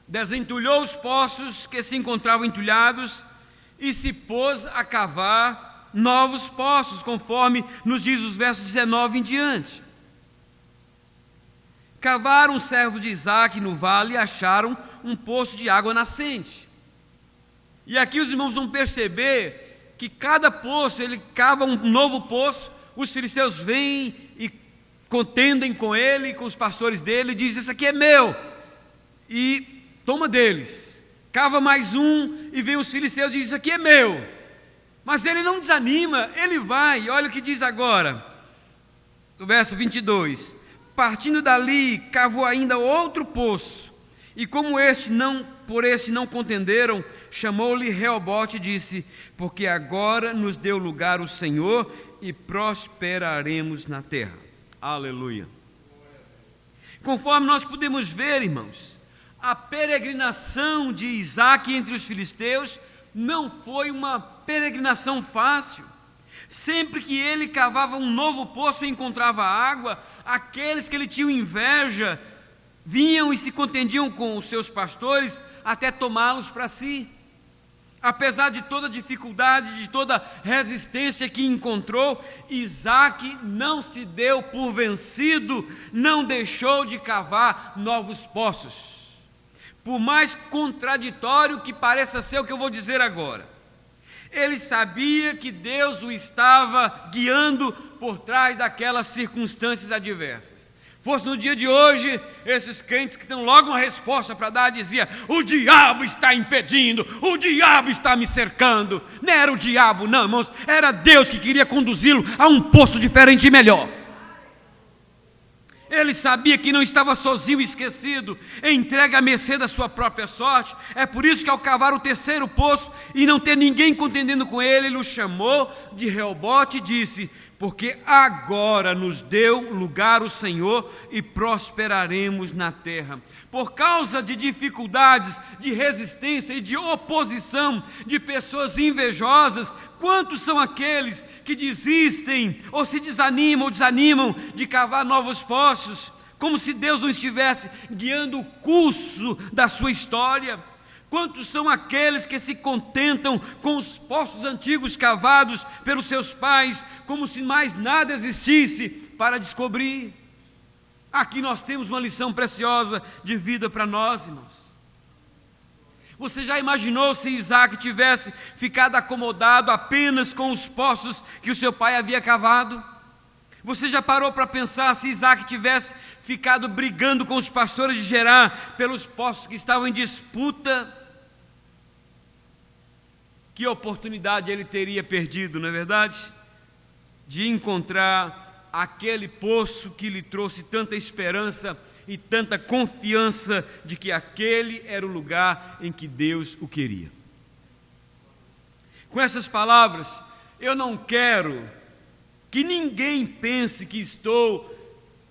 Desentulhou os poços que se encontravam entulhados e se pôs a cavar novos poços, conforme nos diz os versos 19 em diante. Cavaram os servos de Isaac no vale e acharam um poço de água nascente. E aqui os irmãos vão perceber que cada poço, ele cava um novo poço, os filisteus vêm e contendem com ele, com os pastores dele, e dizem: isso aqui é meu, e toma deles. Cava mais um, e vem os filisteus e dizem: isso aqui é meu. Mas ele não desanima, ele vai, olha o que diz agora, no verso 22, partindo dali, cavou ainda outro poço, e como por este não contenderam, chamou-lhe Reobote e disse: porque agora nos deu lugar o Senhor e prosperaremos na terra. Aleluia. Conforme nós podemos ver, irmãos, a peregrinação de Isaac entre os filisteus não foi uma peregrinação fácil. Sempre que ele cavava um novo poço e encontrava água, aqueles que ele tinha inveja vinham e se contendiam com os seus pastores até tomá-los para si. Apesar de toda dificuldade, de toda resistência que encontrou, Isaac não se deu por vencido, não deixou de cavar novos poços. por mais contraditório que pareça ser o que eu vou dizer agora. Ele sabia que Deus o estava guiando por trás daquelas circunstâncias adversas. Fosse no dia de hoje, esses crentes que têm logo uma resposta para dar, dizia: o diabo está impedindo, o diabo está me cercando. Não era o diabo não, irmãos, era Deus que queria conduzi-lo a um posto diferente e melhor. Ele sabia que não estava sozinho e esquecido, entregue à mercê da sua própria sorte. É por isso que, ao cavar o terceiro poço e não ter ninguém contendendo com ele, ele o chamou de Reobote e disse: porque agora nos deu lugar o Senhor e prosperaremos na terra. Por causa de dificuldades, de resistência e de oposição de pessoas invejosas, quantos são aqueles que desistem ou se desanimam de cavar novos poços, como se Deus não estivesse guiando o curso da sua história? Quantos são aqueles que se contentam com os poços antigos cavados pelos seus pais, como se mais nada existisse para descobrir? Aqui nós temos uma lição preciosa de vida para nós, irmãos. Você já imaginou se Isaac tivesse ficado acomodado apenas com os poços que o seu pai havia cavado? Você já parou para pensar se Isaac tivesse ficado brigando com os pastores de Gerar pelos poços que estavam em disputa? Que oportunidade ele teria perdido, não é verdade? De encontrar aquele poço que lhe trouxe tanta esperança e tanta confiança de que aquele era o lugar em que Deus o queria. Com essas palavras, eu não quero que ninguém pense que estou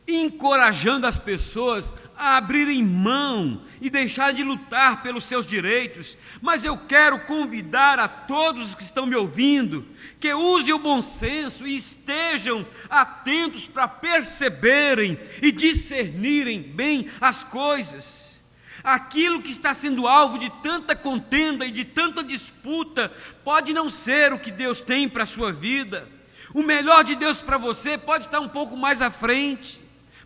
encorajando as pessoas a abrirem mão e deixar de lutar pelos seus direitos, mas eu quero convidar a todos os que estão me ouvindo que usem o bom senso e estejam atentos para perceberem e discernirem bem as coisas. Aquilo que está sendo alvo de tanta contenda e de tanta disputa pode não ser o que Deus tem para a sua vida. O melhor de Deus para você pode estar um pouco mais à frente.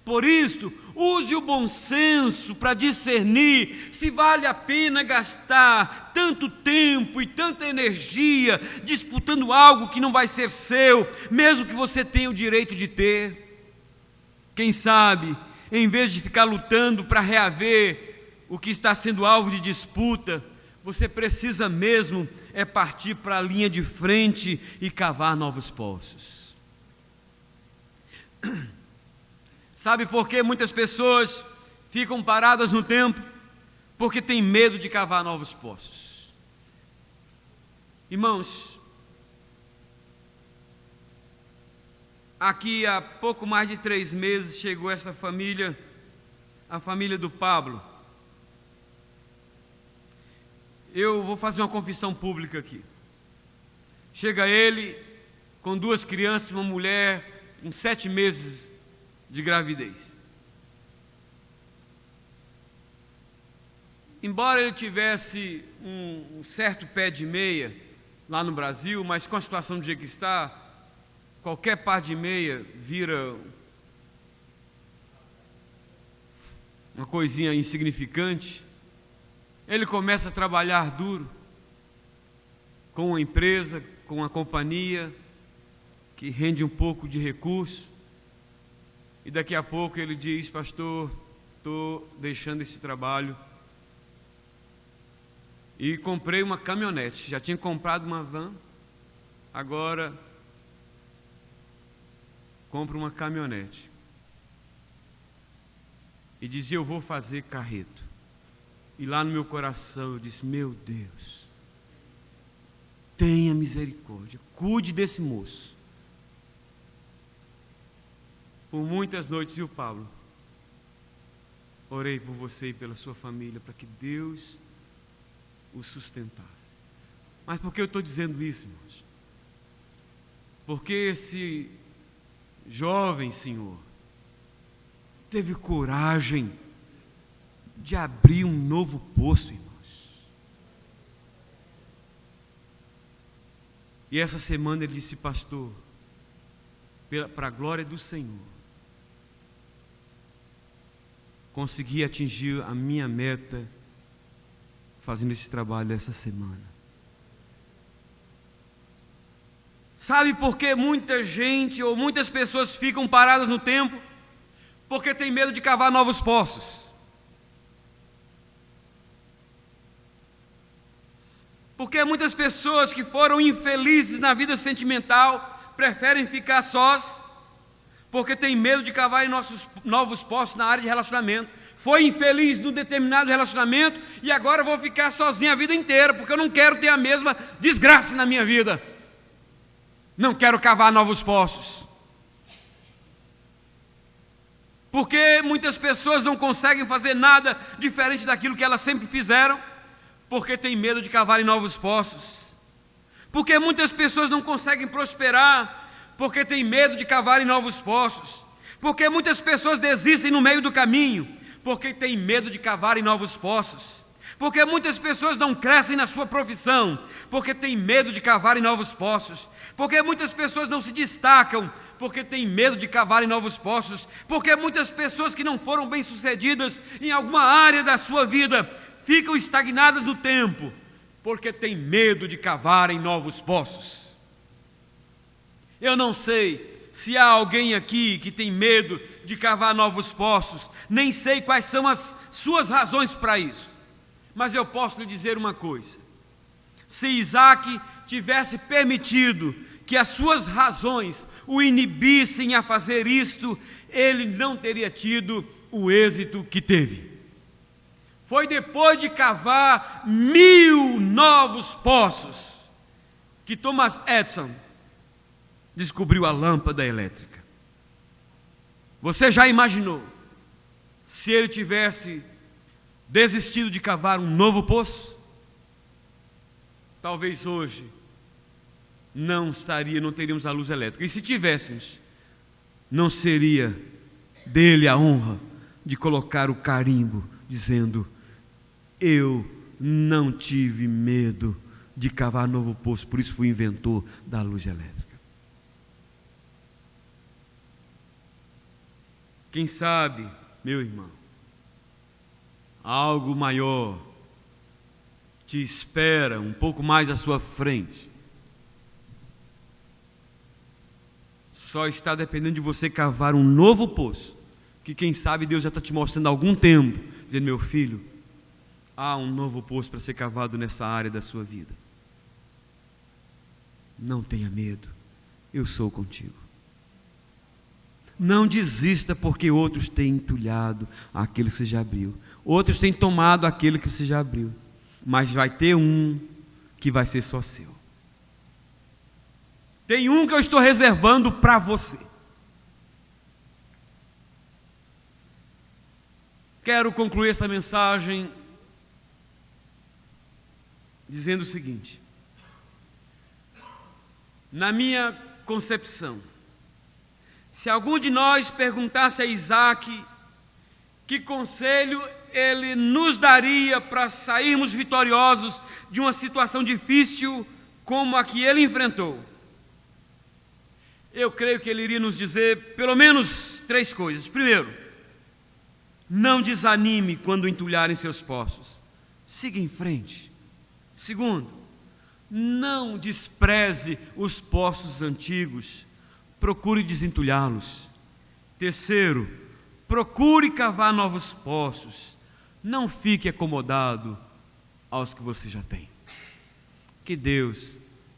Por isso, use o bom senso para discernir se vale a pena gastar tanto tempo e tanta energia disputando algo que não vai ser seu, mesmo que você tenha o direito de ter. Quem sabe, em vez de ficar lutando para reaver o que está sendo alvo de disputa, você precisa mesmo partir para a linha de frente e cavar novos poços. Sabe por que muitas pessoas ficam paradas no tempo? Porque têm medo de cavar novos poços. Irmãos, aqui há pouco mais de 3 meses chegou essa família, a família do Pablo. Eu vou fazer uma confissão pública aqui. Chega ele com 2 crianças, uma mulher com 7 meses de gravidez. Embora ele tivesse um certo pé de meia lá no Brasil, mas com a situação do jeito que está, qualquer par de meia vira uma coisinha insignificante. Ele começa a trabalhar duro com uma empresa, com uma companhia que rende um pouco de recurso. E daqui a pouco ele diz: pastor, estou deixando esse trabalho e comprei uma caminhonete. Já tinha comprado uma van, agora compro uma caminhonete. E dizia: eu vou fazer carreto. E lá no meu coração eu disse: meu Deus, tenha misericórdia, cuide desse moço. Por muitas noites, viu, Pablo? Orei por você e pela sua família, para que Deus o sustentasse. Mas por que eu estou dizendo isso, irmãos? Porque esse jovem senhor teve coragem de abrir um novo poço, irmãos. E essa semana ele disse: pastor, para a glória do Senhor, consegui atingir a minha meta fazendo esse trabalho essa semana. Sabe por que muita gente ou muitas pessoas ficam paradas no tempo? Porque tem medo de cavar novos poços. Porque muitas pessoas que foram infelizes na vida sentimental preferem ficar sós, porque tem medo de cavar em novos poços na área de relacionamento. Foi infeliz num determinado relacionamento e agora vou ficar sozinho a vida inteira, porque eu não quero ter a mesma desgraça na minha vida. Não quero cavar novos poços. Porque muitas pessoas não conseguem fazer nada diferente daquilo que elas sempre fizeram, porque tem medo de cavar em novos poços. Porque muitas pessoas não conseguem prosperar, porque tem medo de cavar em novos poços. Porque muitas pessoas desistem no meio do caminho, porque tem medo de cavar em novos poços. Porque muitas pessoas não crescem na sua profissão, porque tem medo de cavar em novos poços. Porque muitas pessoas não se destacam, porque tem medo de cavar em novos poços. Porque muitas pessoas que não foram bem-sucedidas em alguma área da sua vida ficam estagnadas no tempo, porque tem medo de cavar em novos poços. Eu não sei se há alguém aqui que tem medo de cavar novos poços, nem sei quais são as suas razões para isso, mas eu posso lhe dizer uma coisa: se Isaac tivesse permitido que as suas razões o inibissem a fazer isto, ele não teria tido o êxito que teve. Foi depois de cavar 1000 novos poços que Thomas Edison descobriu a lâmpada elétrica. Você já imaginou se ele tivesse desistido de cavar um novo poço? Talvez hoje não teríamos a luz elétrica. E se tivéssemos, não seria dele a honra de colocar o carimbo dizendo: eu não tive medo de cavar novo poço, por isso fui inventor da luz elétrica. Quem sabe, meu irmão, algo maior te espera um pouco mais à sua frente. Só está dependendo de você cavar um novo poço, que quem sabe Deus já está te mostrando há algum tempo, dizendo: meu filho, há um novo poço para ser cavado nessa área da sua vida. Não tenha medo, eu sou contigo. Não desista porque outros têm entulhado aquele que você já abriu. Outros têm tomado aquele que você já abriu. Mas vai ter um que vai ser só seu. Tem um que eu estou reservando para você. Quero concluir esta mensagem dizendo o seguinte: na minha concepção, se algum de nós perguntasse a Isaac que conselho ele nos daria para sairmos vitoriosos de uma situação difícil como a que ele enfrentou, eu creio que ele iria nos dizer pelo menos 3 coisas. Primeiro, não desanime quando entulharem seus poços, siga em frente. Segundo, não despreze os poços antigos, procure desentulhá-los. Terceiro, procure cavar novos poços, não fique acomodado aos que você já tem. Que Deus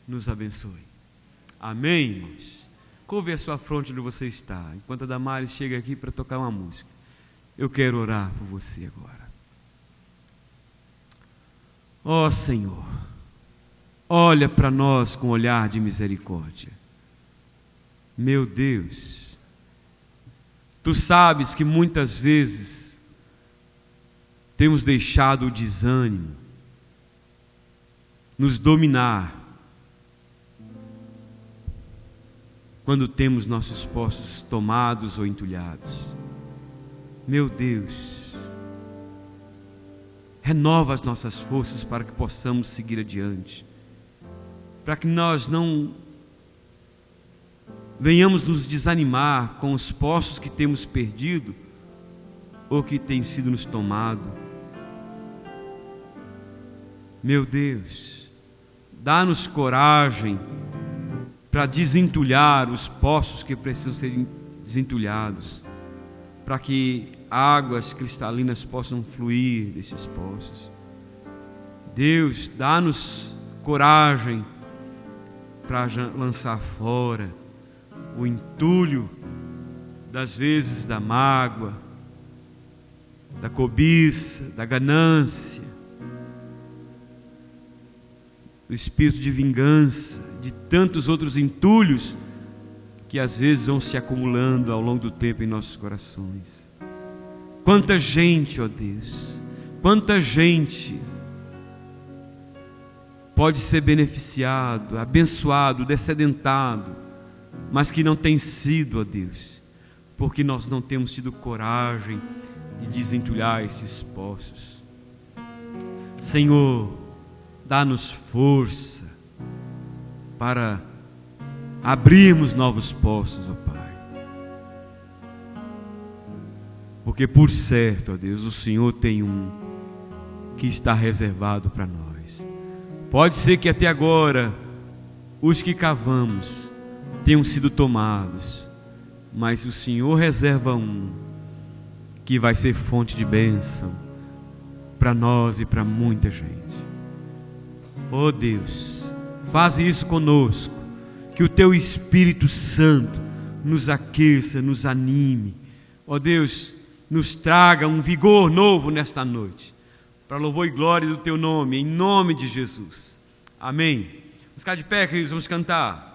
nos abençoe. Amém, irmãos? Curve a sua fronte onde você está, enquanto a Damares chega aqui para tocar uma música. Eu quero orar por você agora. Ó Senhor, olha para nós com um olhar de misericórdia. Meu Deus, Tu sabes que muitas vezes temos deixado o desânimo nos dominar quando temos nossos poços tomados ou entulhados. Meu Deus, renova as nossas forças para que possamos seguir adiante, para que nós não venhamos nos desanimar com os poços que temos perdido ou que têm sido nos tomado. Meu Deus, dá-nos coragem para desentulhar os poços que precisam ser desentulhados, para que águas cristalinas possam fluir desses poços. Deus, dá-nos coragem para lançar fora o entulho das vezes da mágoa, da cobiça, da ganância, do espírito de vingança, de tantos outros entulhos que às vezes vão se acumulando ao longo do tempo em nossos corações. Quanta gente, ó Deus, quanta gente pode ser beneficiado, abençoado, descedentado, mas que não tem sido, ó Deus, porque nós não temos tido coragem de desentulhar esses poços. Senhor, dá-nos força para abrirmos novos poços, ó Pai. Porque por certo, ó Deus, o Senhor tem um que está reservado para nós. Pode ser que até agora os que cavamos tenham sido tomados, mas o Senhor reserva um que vai ser fonte de bênção para nós e para muita gente. Oh Deus, faz isso conosco, que o Teu Espírito Santo nos aqueça, nos anime. Oh Deus, nos traga um vigor novo nesta noite, para louvor e glória do Teu nome, em nome de Jesus. Amém. Vamos ficar de pé, queridos, vamos cantar.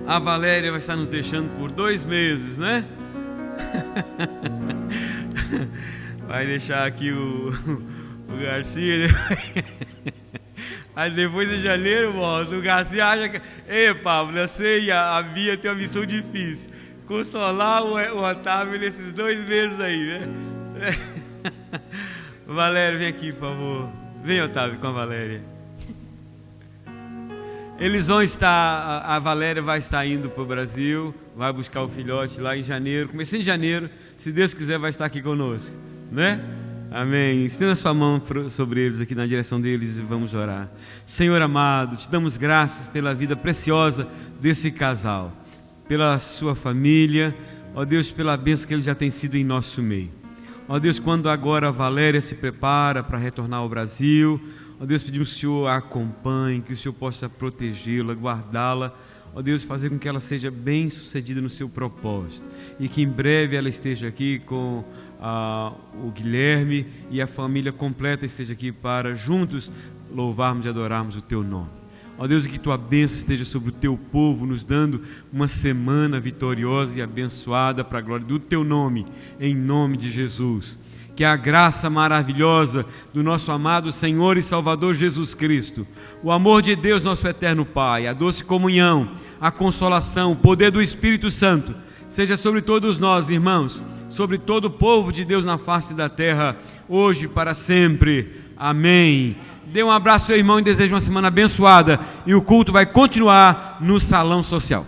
A Valéria vai estar nos deixando por 2 meses, né? Vai deixar aqui o Garcia. Aí depois de janeiro volta. O Garcia acha que... Ei, Pablo, eu sei, a Bia tem uma missão difícil. Consolar o Otávio nesses 2 meses aí, né? Valéria, vem aqui, por favor. Vem, Otávio, com a Valéria. Eles vão estar... A Valéria vai estar indo para o Brasil, vai buscar o filhote lá em janeiro. Comecinho de janeiro, se Deus quiser, vai estar aqui conosco, né? Amém. Estenda sua mão sobre eles aqui na direção deles e vamos orar. Senhor amado, te damos graças pela vida preciosa desse casal, pela sua família, ó Deus, pela bênção que eles já têm sido em nosso meio. Ó Deus, quando agora a Valéria se prepara para retornar ao Brasil, ó Deus, pedimos que o Senhor a acompanhe, que o Senhor possa protegê-la, guardá-la, ó Deus, fazer com que ela seja bem sucedida no seu propósito e que em breve ela esteja aqui com o Guilherme e a família completa esteja aqui para juntos louvarmos e adorarmos o teu nome. Ó Deus, que tua bênção esteja sobre o teu povo, nos dando uma semana vitoriosa e abençoada para a glória do teu nome, em nome de Jesus. Que a graça maravilhosa do nosso amado Senhor e Salvador Jesus Cristo, o amor de Deus, nosso eterno Pai, a doce comunhão, a consolação, o poder do Espírito Santo, seja sobre todos nós, irmãos, sobre todo o povo de Deus na face da terra, hoje e para sempre. Amém. Dê um abraço ao seu irmão e desejo uma semana abençoada. E o culto vai continuar no salão social.